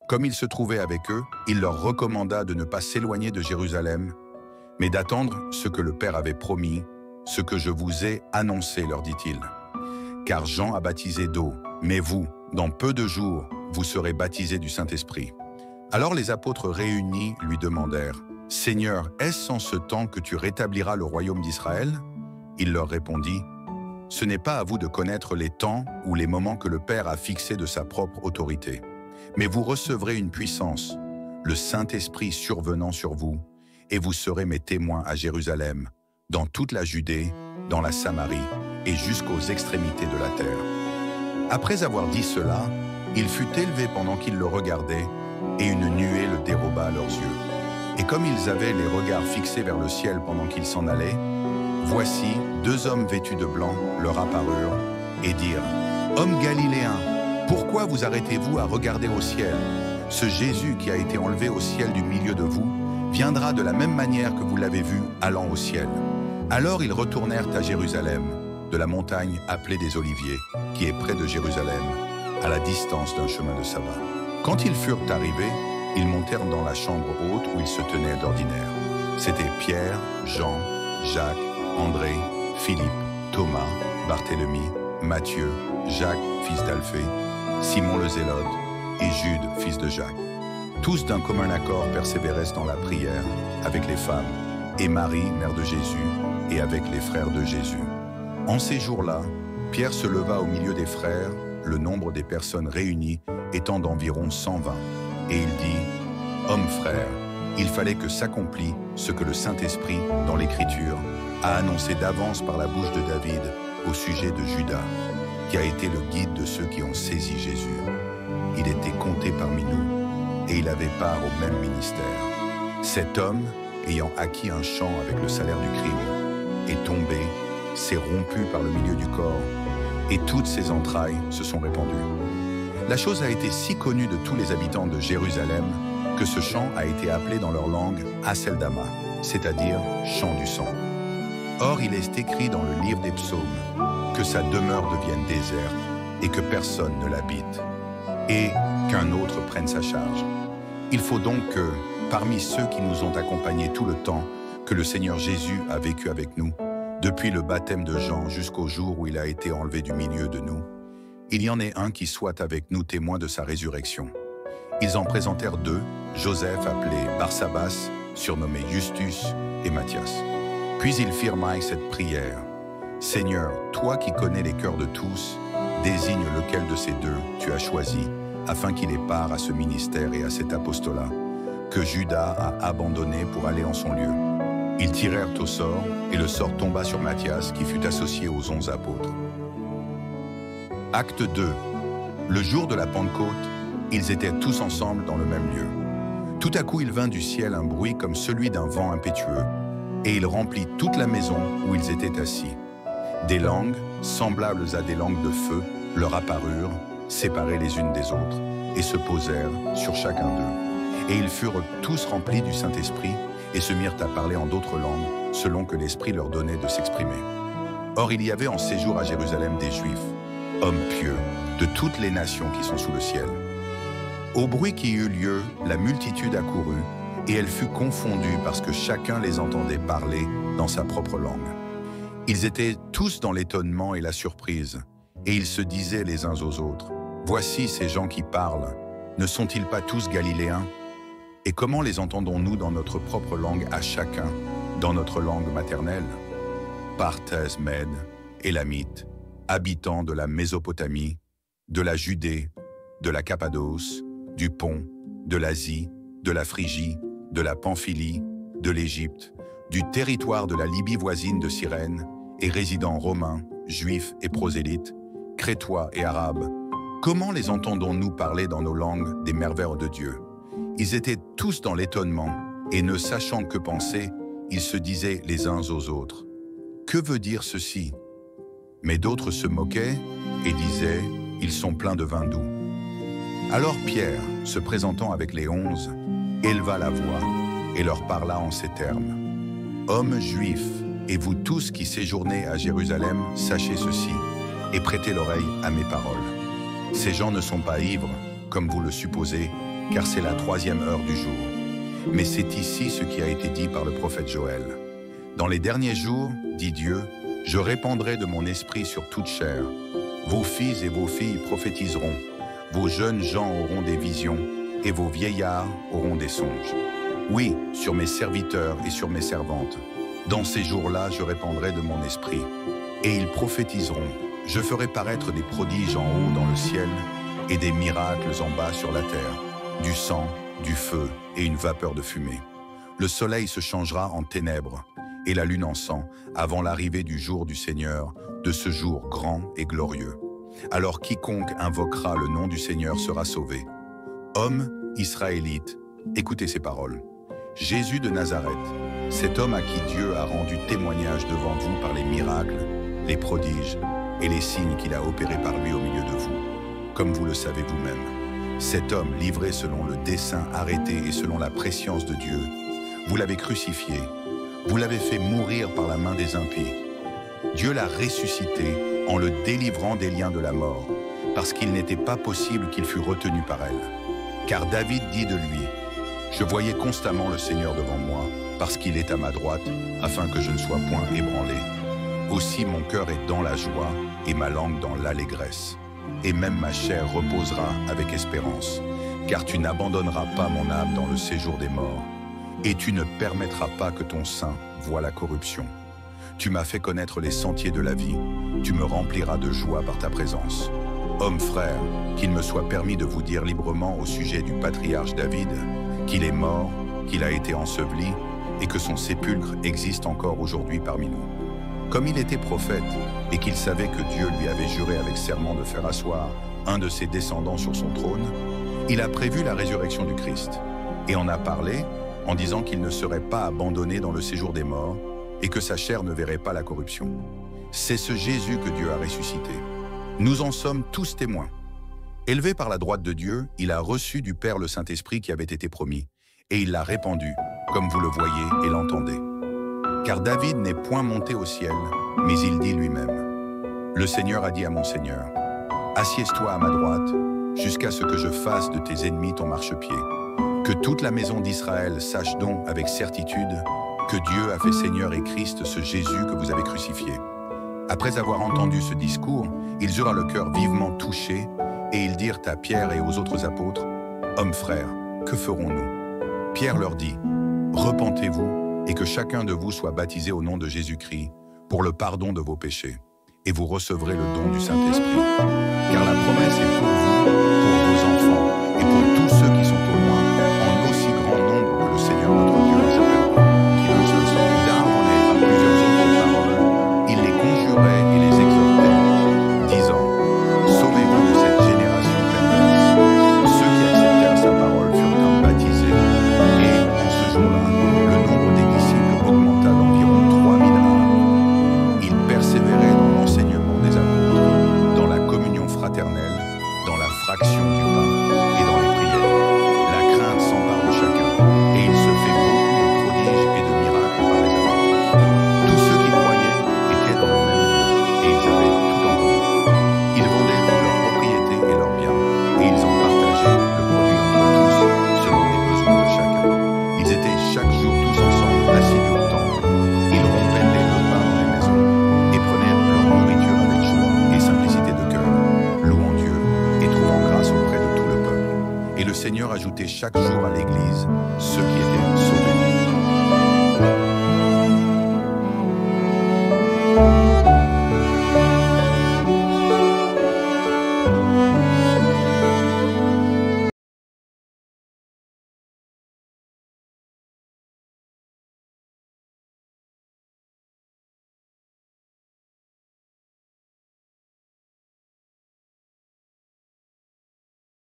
Comme il se trouvait avec eux, il leur recommanda de ne pas s'éloigner de Jérusalem, mais d'attendre ce que le Père avait promis, ce que je vous ai annoncé, leur dit-il. Car Jean a baptisé d'eau, mais vous, dans peu de jours, vous serez baptisés du Saint-Esprit. Alors les apôtres réunis lui demandèrent, « Seigneur, est-ce en ce temps que tu rétabliras le royaume d'Israël ?» Il leur répondit, « Ce n'est pas à vous de connaître les temps ou les moments que le Père a fixés de sa propre autorité. Mais vous recevrez une puissance, le Saint-Esprit survenant sur vous, et vous serez mes témoins à Jérusalem, dans toute la Judée, dans la Samarie et jusqu'aux extrémités de la terre. » Après avoir dit cela, il fut élevé pendant qu'ils le regardaient, et une nuée le déroba à leurs yeux. Et comme ils avaient les regards fixés vers le ciel pendant qu'ils s'en allaient, voici 2 hommes vêtus de blanc leur apparurent et dirent, « Hommes galiléens, pourquoi vous arrêtez-vous à regarder au ciel? Ce Jésus qui a été enlevé au ciel du milieu de vous viendra de la même manière que vous l'avez vu allant au ciel. » Alors ils retournèrent à Jérusalem, de la montagne appelée des Oliviers, qui est près de Jérusalem, à la distance d'un chemin de sabbat. Quand ils furent arrivés, ils montèrent dans la chambre haute où ils se tenaient d'ordinaire. C'étaient Pierre, Jean, Jacques, André, Philippe, Thomas, Barthélemy, Matthieu, Jacques, fils d'Alphée, Simon le Zélote et Jude, fils de Jacques. Tous d'un commun accord persévéraient dans la prière avec les femmes et Marie, mère de Jésus, et avec les frères de Jésus. En ces jours-là, Pierre se leva au milieu des frères, le nombre des personnes réunies étant d'environ 120, et il dit, « Hommes frères, il fallait que s'accomplît ce que le Saint-Esprit, dans l'Écriture, a annoncé d'avance par la bouche de David au sujet de Judas, qui a été le guide de ceux qui ont saisi Jésus. Il était compté parmi nous, et il avait part au même ministère. Cet homme, ayant acquis un champ avec le salaire du crime, est tombé, s'est rompu par le milieu du corps, et toutes ses entrailles se sont répandues. La chose a été si connue de tous les habitants de Jérusalem que ce champ a été appelé dans leur langue Aceldama, c'est-à-dire champ du sang. Or, il est écrit dans le livre des psaumes que sa demeure devienne déserte et que personne ne l'habite, et qu'un autre prenne sa charge. Il faut donc que, parmi ceux qui nous ont accompagnés tout le temps que le Seigneur Jésus a vécu avec nous, depuis le baptême de Jean jusqu'au jour où il a été enlevé du milieu de nous, il y en ait un qui soit avec nous témoin de sa résurrection. Ils en présentèrent 2, Joseph appelé Barsabas, surnommé Justus, et Matthias. Puis ils firent cette prière. « Seigneur, toi qui connais les cœurs de tous, désigne lequel de ces 2 tu as choisi, afin qu'il ait part à ce ministère et à cet apostolat, que Judas a abandonné pour aller en son lieu. » Ils tirèrent au sort, et le sort tomba sur Matthias, qui fut associé aux 11 apôtres. Acte 2. Le jour de la Pentecôte, ils étaient tous ensemble dans le même lieu. Tout à coup, il vint du ciel un bruit comme celui d'un vent impétueux, et il remplit toute la maison où ils étaient assis. Des langues, semblables à des langues de feu, leur apparurent, séparées les unes des autres, et se posèrent sur chacun d'eux. Et ils furent tous remplis du Saint-Esprit, et se mirent à parler en d'autres langues, selon que l'Esprit leur donnait de s'exprimer. Or, il y avait en séjour à Jérusalem des Juifs, hommes pieux, de toutes les nations qui sont sous le ciel. Au bruit qui eut lieu, la multitude accourut, et elle fut confondue parce que chacun les entendait parler dans sa propre langue. Ils étaient tous dans l'étonnement et la surprise, et ils se disaient les uns aux autres, « Voici ces gens qui parlent, ne sont-ils pas tous galiléens ? Et comment les entendons-nous dans notre propre langue à chacun, dans notre langue maternelle ?» Parthes, Mèdes, Élamites, habitants de la Mésopotamie, de la Judée, de la Cappadoce, du Pont, de l'Asie, de la Phrygie, de la Pamphylie, de l'Égypte, du territoire de la Libye voisine de Cyrène, et résidents romains, juifs et prosélytes, crétois et arabes, comment les entendons-nous parler dans nos langues des merveilles de Dieu? Ils étaient tous dans l'étonnement, et ne sachant que penser, ils se disaient les uns aux autres, « Que veut dire ceci ?» Mais d'autres se moquaient et disaient, « Ils sont pleins de vin doux. » Alors Pierre, se présentant avec les 11, éleva la voix et leur parla en ces termes. « Hommes juifs, et vous tous qui séjournez à Jérusalem, sachez ceci, et prêtez l'oreille à mes paroles. Ces gens ne sont pas ivres, comme vous le supposez, car c'est la 3e heure du jour. Mais c'est ici ce qui a été dit par le prophète Joël. Dans les derniers jours, dit Dieu, je répandrai de mon esprit sur toute chair. Vos fils et vos filles prophétiseront, vos jeunes gens auront des visions, et vos vieillards auront des songes. Oui, sur mes serviteurs et sur mes servantes. Dans ces jours-là, je répandrai de mon esprit. Et ils prophétiseront. Je ferai paraître des prodiges en haut dans le ciel et des miracles en bas sur la terre, du sang, du feu et une vapeur de fumée. Le soleil se changera en ténèbres et la lune en sang avant l'arrivée du jour du Seigneur, de ce jour grand et glorieux. Alors quiconque invoquera le nom du Seigneur sera sauvé. Hommes israélites, écoutez ces paroles. Jésus de Nazareth, cet homme à qui Dieu a rendu témoignage devant vous par les miracles, les prodiges et les signes qu'il a opérés par lui au milieu de vous, comme vous le savez vous-même. Cet homme, livré selon le dessein arrêté et selon la prescience de Dieu, vous l'avez crucifié, vous l'avez fait mourir par la main des impies. Dieu l'a ressuscité en le délivrant des liens de la mort, parce qu'il n'était pas possible qu'il fût retenu par elle. Car David dit de lui, « Je voyais constamment le Seigneur devant moi, parce qu'il est à ma droite, afin que je ne sois point ébranlé. Aussi mon cœur est dans la joie et ma langue dans l'allégresse. Et même ma chair reposera avec espérance, car tu n'abandonneras pas mon âme dans le séjour des morts, et tu ne permettras pas que ton sein voie la corruption. Tu m'as fait connaître les sentiers de la vie, tu me rempliras de joie par ta présence. Hommes frères, qu'il me soit permis de vous dire librement au sujet du patriarche David, qu'il est mort, qu'il a été enseveli, et que son sépulcre existe encore aujourd'hui parmi nous. Comme il était prophète, et qu'il savait que Dieu lui avait juré avec serment de faire asseoir un de ses descendants sur son trône, il a prévu la résurrection du Christ, et en a parlé en disant qu'il ne serait pas abandonné dans le séjour des morts, et que sa chair ne verrait pas la corruption. C'est ce Jésus que Dieu a ressuscité. Nous en sommes tous témoins. Élevé par la droite de Dieu, il a reçu du Père le Saint-Esprit qui avait été promis, et il l'a répandu, comme vous le voyez et l'entendez. Car David n'est point monté au ciel, mais il dit lui-même, « Le Seigneur a dit à mon Seigneur, assieds-toi à ma droite, jusqu'à ce que je fasse de tes ennemis ton marchepied. Que toute la maison d'Israël sache donc avec certitude que Dieu a fait Seigneur et Christ ce Jésus que vous avez crucifié. » Après avoir entendu ce discours, ils eurent le cœur vivement touché, et ils dirent à Pierre et aux autres apôtres, « Hommes frères, que ferons-nous » Pierre leur dit, « Repentez-vous, et que chacun de vous soit baptisé au nom de Jésus-Christ, pour le pardon de vos péchés, et vous recevrez le don du Saint-Esprit. Car la promesse est pour vous, pour vos enfants, et pour tous ceux qui sont au loin, en aussi grand nombre que le Seigneur notre Dieu les appellera. Qui ne se sortit d'Aaron par plusieurs autres paroles, il les conjurait et les exhortait, disant, sauvez-vous de cette génération perverse. Ceux qui acceptèrent sa parole furent donc baptisés, et en ce jour-là, le nombre des disciples augmenta d'environ 3000 âmes. Ils persévéraient dans l'enseignement des apôtres, dans la communion fraternelle, dans la fraction du pain et dans les prières. La crainte s'empare de chacun, et il se fait beaucoup de prodiges et de miracles par les apôtres. Tous ceux qui croyaient étaient dans le même lieu, et ils avaient tout en commun. Ils vendaient leurs propriétés et leurs biens, et ils en partageaient le produit entre tous, selon les besoins de chacun. Ils étaient chaque jour tous ensemble assidus au temple. Ils rompaient les repas dans les maisons, et prenaient leur nourriture avec joie et simplicité de cœur, louant Dieu et trouvant grâce auprès de tout le peuple. Et le Seigneur ajoutait chaque jour à l'Église ceux qui étaient sauvés.